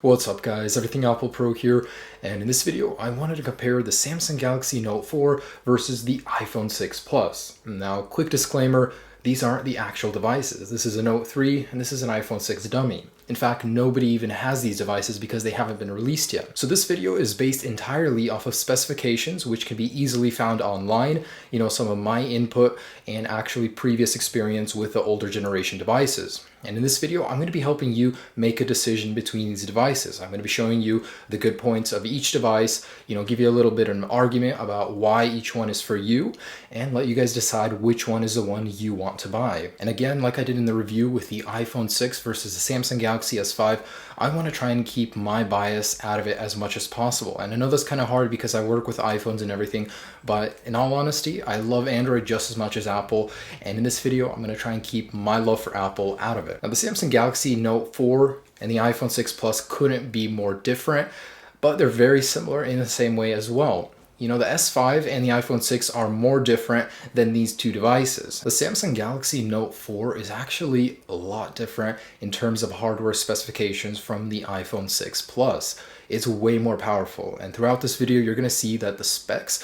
What's up guys, Everything Apple Pro here, and in this video I wanted to compare the Samsung Galaxy Note 4 versus the iPhone 6 Plus. Now, quick disclaimer, these aren't the actual devices. This is a Note 3 and this is an iPhone 6 dummy. In fact, nobody even has these devices because they haven't been released yet. So this video is based entirely off of specifications which can be easily found online, some of my input and actually previous experience with the older generation devices. And in this video, I'm going to be helping you make a decision between these devices. I'm going to be showing you the good points of each device, give you a little bit of an argument about why each one is for you, and let you guys decide which one is the one you want to buy. And again, like I did in the review with the iPhone 6 versus the Samsung Galaxy S5, I want to try and keep my bias out of it as much as possible. And I know that's kind of hard because I work with iPhones and everything, but in all honesty, I love Android just as much as Apple. And in this video, I'm going to try and keep my love for Apple out of it. Now, the Samsung Galaxy Note 4 and the iPhone 6 Plus couldn't be more different, but they're very similar in the same way as well. The S5 and the iPhone 6 are more different than these two devices. The Samsung Galaxy Note 4 is actually a lot different in terms of hardware specifications from the iPhone 6 Plus. It's way more powerful, and throughout this video you're going to see that the specs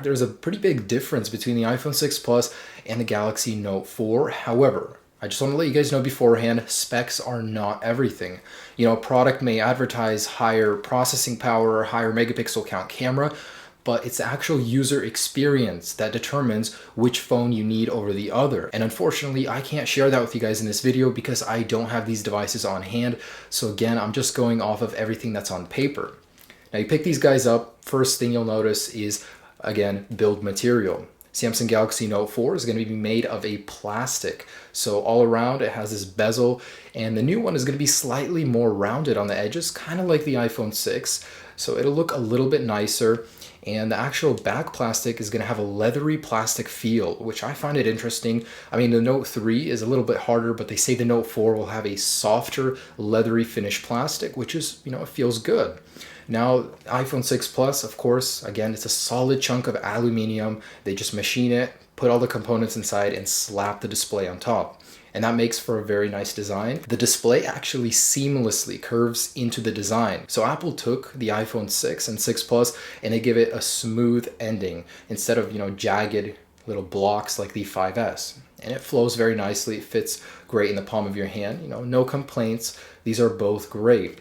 there's a pretty big difference between the iPhone 6 Plus and the Galaxy Note 4. However, I just want to let you guys know beforehand, specs are not everything. A product may advertise higher processing power or higher megapixel count camera, but it's the actual user experience that determines which phone you need over the other. And unfortunately, I can't share that with you guys in this video because I don't have these devices on hand. So again, I'm just going off of everything that's on paper. Now you pick these guys up, first thing you'll notice is, again, build material. Samsung Galaxy Note 4 is going to be made of a plastic. So all around it has this bezel, and the new one is going to be slightly more rounded on the edges, kind of like the iPhone 6. So it'll look a little bit nicer. And the actual back plastic is going to have a leathery plastic feel, which I find it interesting. I mean, the Note 3 is a little bit harder, but they say the Note 4 will have a softer, leathery finish plastic, which is, it feels good. Now, iPhone 6 Plus, of course, again, it's a solid chunk of aluminum. They just machine it, put all the components inside, and slap the display on top. And that makes for a very nice design. The display actually seamlessly curves into the design. So Apple took the iPhone 6 and 6 Plus and they give it a smooth ending instead of, jagged little blocks like the 5S. And it flows very nicely. It fits great in the palm of your hand. No complaints. These are both great.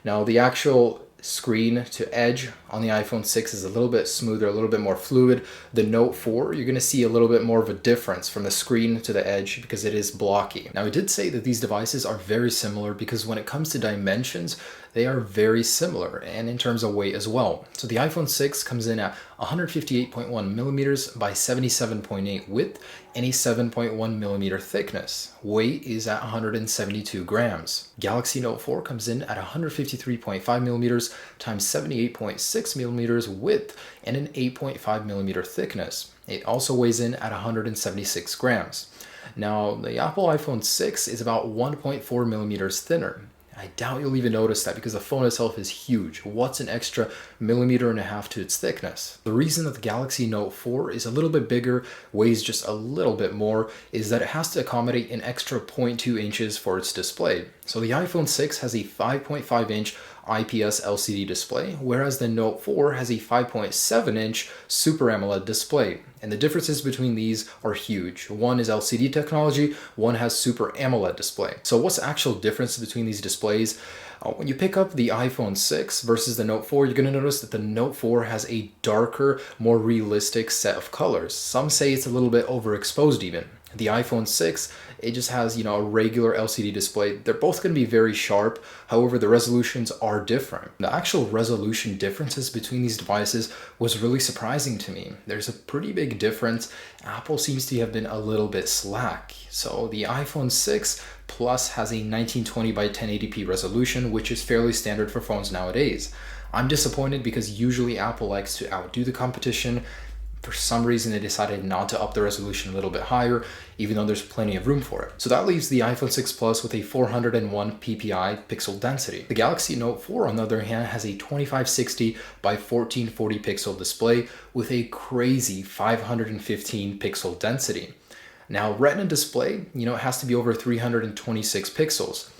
Now, the actual screen to edge on the iPhone 6 is a little bit smoother, a little bit more fluid. The Note 4, you're going to see a little bit more of a difference from the screen to the edge because it is blocky. Now, I did say that these devices are very similar because when it comes to dimensions, they are very similar, and in terms of weight as well. So the iPhone 6 comes in at 158.1 millimeters by 77.8 width and a 7.1 millimeter thickness. Weight is at 172 grams. Galaxy Note 4 comes in at 153.5 millimeters times 78.6 millimeters width and an 8.5 millimeter thickness. It also weighs in at 176 grams. Now, the Apple iPhone 6 is about 1.4 millimeters thinner. I doubt you'll even notice that because the phone itself is huge. What's an extra millimeter and a half to its thickness? The reason that the Galaxy Note 4 is a little bit bigger, weighs just a little bit more, is that it has to accommodate an extra 0.2 inches for its display. So the iPhone 6 has a 5.5 inch IPS LCD display, whereas the Note 4 has a 5.7 inch Super AMOLED display. And the differences between these are huge. One is LCD technology, one has Super AMOLED display. So what's the actual difference between these displays? When you pick up the iPhone 6 versus the Note 4, you're going to notice that the Note 4 has a darker, more realistic set of colors. Some say it's a little bit overexposed even. The iPhone 6, it just has, a regular LCD display. They're both going to be very sharp. However, the resolutions are different. The actual resolution differences between these devices was really surprising to me. There's a pretty big difference. Apple seems to have been a little bit slack. So the iPhone 6 Plus has a 1920 by 1080p resolution, which is fairly standard for phones nowadays. I'm disappointed because usually Apple likes to outdo the competition. For some reason, they decided not to up the resolution a little bit higher, even though there's plenty of room for it. So that leaves the iPhone 6 Plus with a 401 ppi pixel density. The Galaxy Note 4, on the other hand, has a 2560 by 1440 pixel display with a crazy 515 pixel density. Now, Retina display, it has to be over 326 pixels.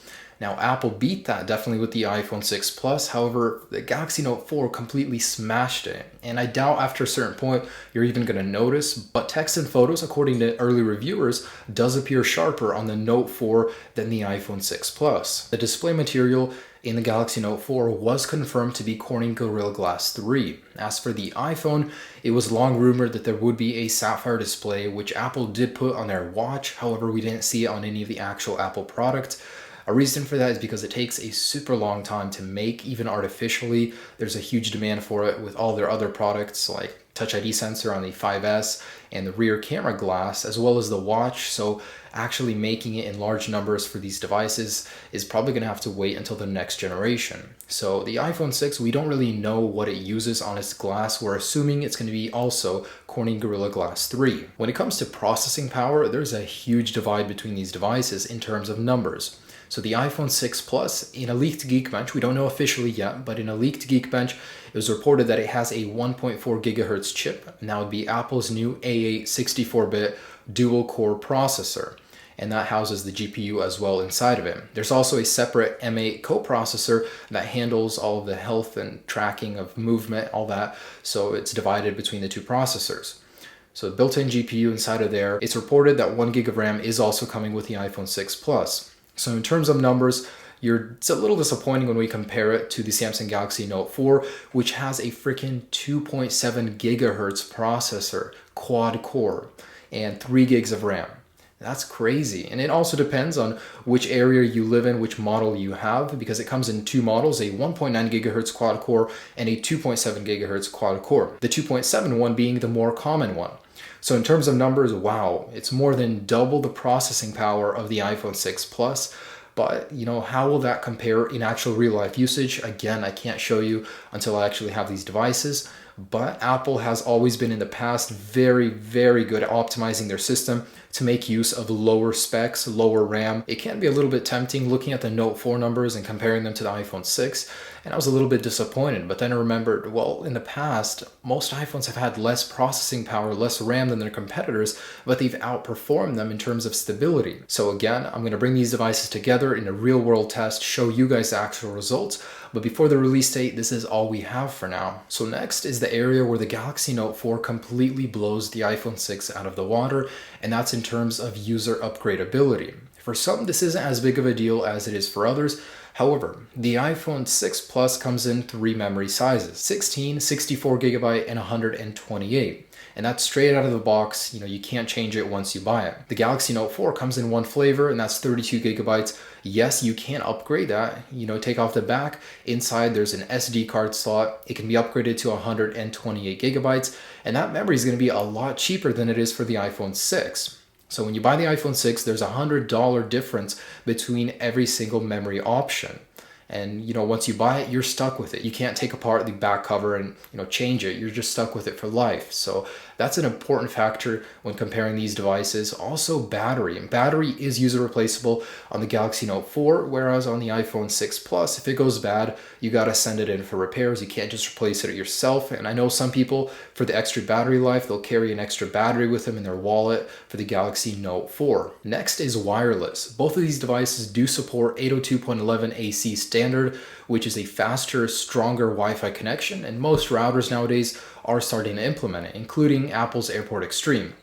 Now, Apple beat that definitely with the iPhone 6 Plus. However, the Galaxy Note 4 completely smashed it. And I doubt after a certain point you're even going to notice, but text and photos, according to early reviewers, does appear sharper on the Note 4 than the iPhone 6 Plus. The display material in the Galaxy Note 4 was confirmed to be Corning Gorilla Glass 3. As for the iPhone, it was long rumored that there would be a sapphire display, which Apple did put on their watch. However, we didn't see it on any of the actual Apple products. A reason for that is because it takes a super long time to make, even artificially. There's a huge demand for it with all their other products like Touch ID sensor on the 5S and the rear camera glass, as well as the watch. So actually making it in large numbers for these devices is probably going to have to wait until the next generation. So the iPhone 6, we don't really know what it uses on its glass. We're assuming it's going to be also Corning Gorilla Glass 3. When it comes to processing power, there's a huge divide between these devices in terms of numbers. So the iPhone 6 Plus, in a leaked Geekbench, we don't know officially yet, but in a leaked Geekbench, it was reported that it has a 1.4 gigahertz chip, and that would be Apple's new A8 64-bit dual-core processor, and that houses the GPU as well inside of it. There's also a separate M8 coprocessor that handles all of the health and tracking of movement, all that, so it's divided between the two processors. So built-in GPU inside of there. It's reported that 1 gig of RAM is also coming with the iPhone 6 Plus. So in terms of numbers, it's a little disappointing when we compare it to the Samsung Galaxy Note 4, which has a freaking 2.7 gigahertz processor, quad core, and 3 gigs of RAM. That's crazy. And it also depends on which area you live in, which model you have, because it comes in two models, a 1.9 gigahertz quad core and a 2.7 gigahertz quad core. The 2.7 one being the more common one. So in terms of numbers, wow, it's more than double the processing power of the iPhone 6 Plus. But, how will that compare in actual real life usage? Again, I can't show you until I actually have these devices. But Apple has always been in the past very, very good at optimizing their system to make use of lower specs, lower RAM. It can be a little bit tempting looking at the Note 4 numbers and comparing them to the iPhone 6, and I was a little bit disappointed. But then I remembered, well, in the past, most iPhones have had less processing power, less RAM than their competitors, but they've outperformed them in terms of stability. So again, I'm going to bring these devices together in a real-world test, show you guys the actual results. But before the release date, this is all we have for now. So next is the area where the Galaxy Note 4 completely blows the iPhone 6 out of the water, and that's in terms of user upgradability. For some, this isn't as big of a deal as it is for others. However, the iPhone 6 Plus comes in three memory sizes: 16, 64 gigabyte, and 128. And that's straight out of the box. You can't change it once you buy it. The Galaxy Note 4 comes in one flavor, and that's 32 gigabytes. Yes, you can upgrade that. Take off the back. Inside, there's an SD card slot. It can be upgraded to 128 gigabytes, and that memory is going to be a lot cheaper than it is for the iPhone 6. So when you buy the iPhone 6, there's a $100 difference between every single memory option. And once you buy it, you're stuck with it. You can't take apart the back cover and change it. You're just stuck with it for life. So that's an important factor when comparing these devices. Also battery. And battery is user replaceable on the Galaxy Note 4, whereas on the iPhone 6 Plus, if it goes bad, you gotta send it in for repairs. You can't just replace it yourself. And I know some people, for the extra battery life, they'll carry an extra battery with them in their wallet for the Galaxy Note 4. Next is wireless. Both of these devices do support 802.11 AC standard, which is a faster, stronger Wi-Fi connection, and most routers nowadays are starting to implement it, including Apple's AirPort Extreme.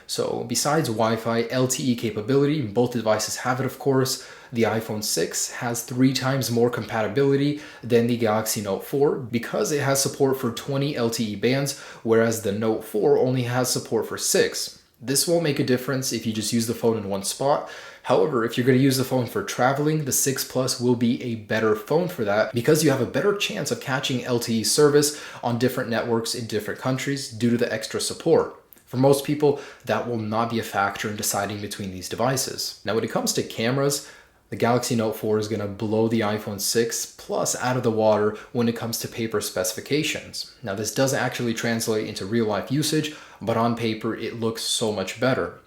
So besides Wi-Fi, LTE capability, both devices have it, of course. The iPhone 6 has 3 times more compatibility than the Galaxy Note 4 because it has support for 20 LTE bands, whereas the Note 4 only has support for 6. This won't make a difference if you just use the phone in one spot. However, if you're going to use the phone for traveling, the 6 Plus will be a better phone for that because you have a better chance of catching LTE service on different networks in different countries due to the extra support. For most people, that will not be a factor in deciding between these devices. Now, when it comes to cameras, the Galaxy Note 4 is going to blow the iPhone 6 Plus out of the water when it comes to paper specifications. Now, this doesn't actually translate into real-life usage, but on paper, it looks so much better.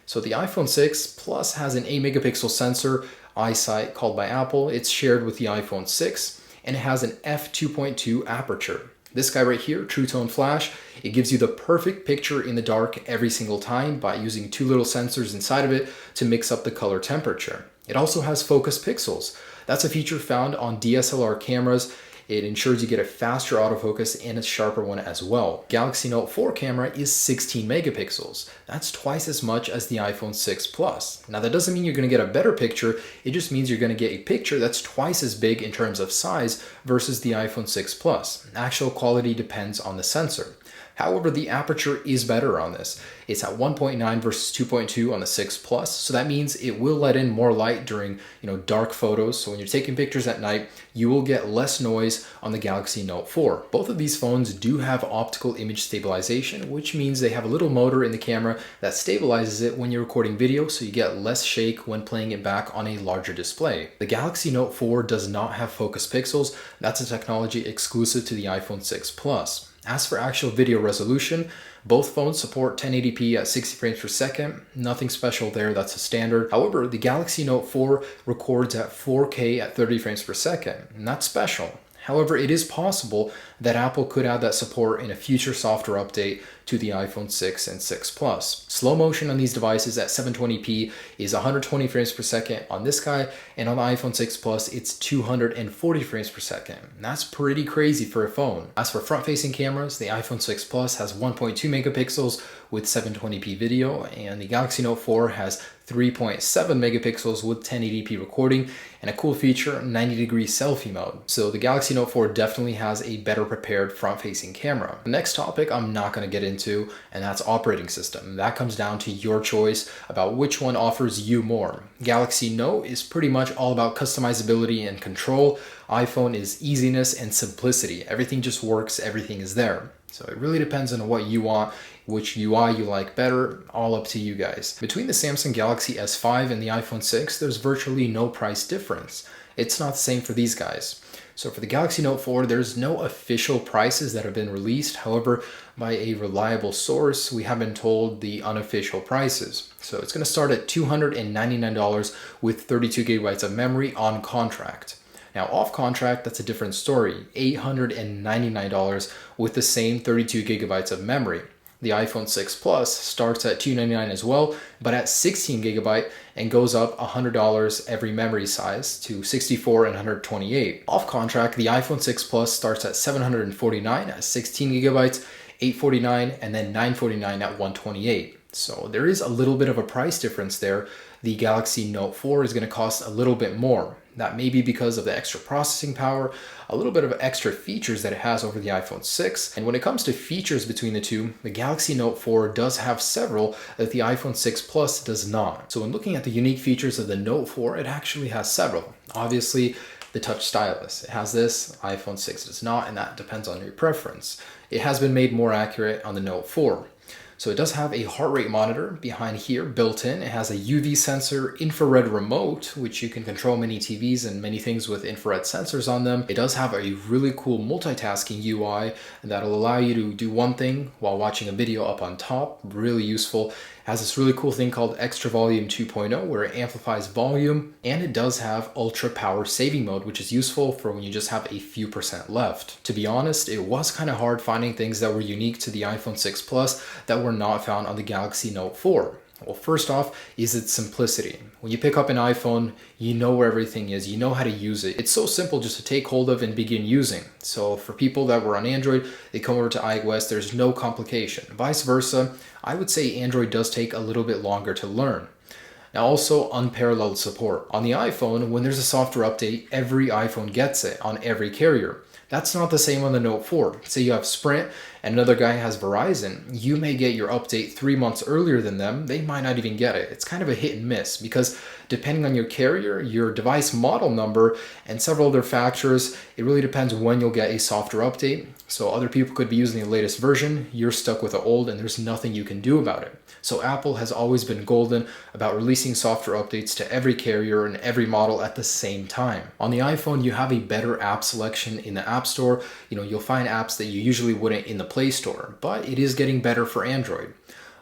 So the iPhone 6 Plus has an 8-megapixel sensor, iSight, called by Apple. It's shared with the iPhone 6, and it has an f2.2 aperture. This guy right here, True Tone Flash, it gives you the perfect picture in the dark every single time by using 2 little sensors inside of it to mix up the color temperature. It also has focus pixels. That's a feature found on DSLR cameras. It ensures you get a faster autofocus and a sharper one as well. Galaxy Note 4 camera is 16 megapixels. That's twice as much as the iPhone 6 Plus. Now that doesn't mean you're going to get a better picture, it just means you're going to get a picture that's twice as big in terms of size versus the iPhone 6 Plus. Actual quality depends on the sensor. However, the aperture is better on this. It's at 1.9 versus 2.2 on the 6 Plus, so that means it will let in more light during, dark photos. So when you're taking pictures at night, you will get less noise on the Galaxy Note 4. Both of these phones do have optical image stabilization, which means they have a little motor in the camera that stabilizes it when you're recording video, so you get less shake when playing it back on a larger display. The Galaxy Note 4 does not have focus pixels. That's a technology exclusive to the iPhone 6 Plus. As for actual video resolution, both phones support 1080p at 60 frames per second. Nothing special there, that's a standard. However, the Galaxy Note 4 records at 4K at 30 frames per second, and that's special. However, it is possible that Apple could add that support in a future software update to the iPhone 6 and 6 Plus. Slow motion on these devices at 720p is 120 frames per second on this guy, and on the iPhone 6 Plus, it's 240 frames per second. That's pretty crazy for a phone. As for front-facing cameras, the iPhone 6 Plus has 1.2 megapixels with 720p video, and the Galaxy Note 4 has 3.7 megapixels with 1080p recording, and a cool feature, 90-degree selfie mode. So the Galaxy Note 4 definitely has a better prepared front-facing camera. The next topic I'm not going to get into, and that's operating system. That comes down to your choice about which one offers you more. Galaxy Note is pretty much all about customizability and control. iPhone is easiness and simplicity. Everything just works, everything is there. So it really depends on what you want, which UI you like better, all up to you guys. Between the Samsung Galaxy S5 and the iPhone 6, there's virtually no price difference. It's not the same for these guys. So for the Galaxy Note 4, there's no official prices that have been released. However, by a reliable source, we have been told the unofficial prices. So it's going to start at $299 with 32 gigabytes of memory on contract. Now off contract, that's a different story, $899 with the same 32 gigabytes of memory. The iPhone 6 Plus starts at $299 as well, but at 16 gigabyte and goes up $100 every memory size to 64 and 128. Off contract, the iPhone 6 Plus starts at $749 at 16 gigabytes, $849, and then $949 at 128. So there is a little bit of a price difference there. The Galaxy Note 4 is going to cost a little bit more. That may be because of the extra processing power, a little bit of extra features that it has over the iPhone 6. And when it comes to features between the two, the Galaxy Note 4 does have several that the iPhone 6 Plus does not. So when looking at the unique features of the Note 4, it actually has several. Obviously, the touch stylus. It has this, iPhone 6 does not, and that depends on your preference. It has been made more accurate on the Note 4. So it does have a heart rate monitor behind here built in. It has a UV sensor, infrared remote, which you can control many TVs and many things with infrared sensors on them. It does have a really cool multitasking UI that'll allow you to do one thing while watching a video up on top. Really useful. It has this really cool thing called Extra Volume 2.0 where it amplifies volume, and it does have ultra power saving mode, which is useful for when you just have a few percent left. To be honest, it was kind of hard finding things that were unique to the iPhone 6 Plus that were not found on the Galaxy Note 4. Well, first off is its simplicity. When you pick up an iPhone, you know where everything is, you know how to use it. It's so simple just to take hold of and begin using. So for people that were on Android, they come over to iOS, there's no complication. Vice versa, I would say Android does take a little bit longer to learn. Now also unparalleled support. On the iPhone, when there's a software update, every iPhone gets it on every carrier. That's not the same on the Note 4. Say you have Sprint and another guy has Verizon, you may get your update 3 months earlier than them. They might not even get it. It's kind of a hit and miss because depending on your carrier, your device model number, and several other factors, it really depends when you'll get a software update. So other people could be using the latest version, you're stuck with the old, and there's nothing you can do about it. So Apple has always been golden about releasing software updates to every carrier and every model at the same time. On the iPhone, you have a better app selection in the App Store. You'll find apps that you usually wouldn't in the Play Store, but it is getting better for Android.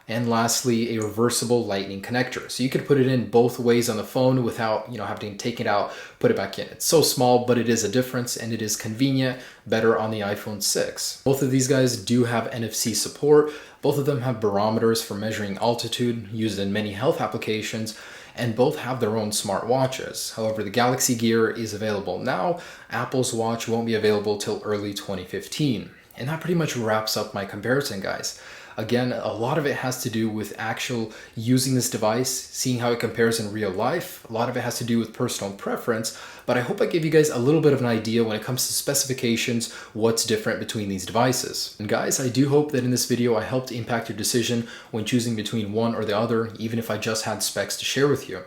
And lastly, a reversible lightning connector. So you could put it in both ways on the phone without, having to take it out, put it back in. It's so small, but it is a difference and it is convenient, better on the iPhone 6. Both of these guys do have NFC support. Both of them have barometers for measuring altitude used in many health applications. and both have their own smartwatches. However, the Galaxy Gear is available now. Apple's watch won't be available till early 2015. And that pretty much wraps up my comparison, guys. Again, a lot of it has to do with actual using this device, seeing how it compares in real life. A lot of it has to do with personal preference, but I hope I gave you guys a little bit of an idea when it comes to specifications, what's different between these devices. And guys, I do hope that in this video I helped impact your decision when choosing between one or the other, even if I just had specs to share with you.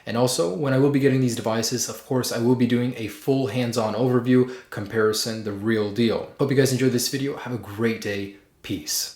And also, when I will be getting these devices, of course, I will be doing a full hands-on overview, comparison, the real deal. Hope you guys enjoyed this video. Have a great day. Peace.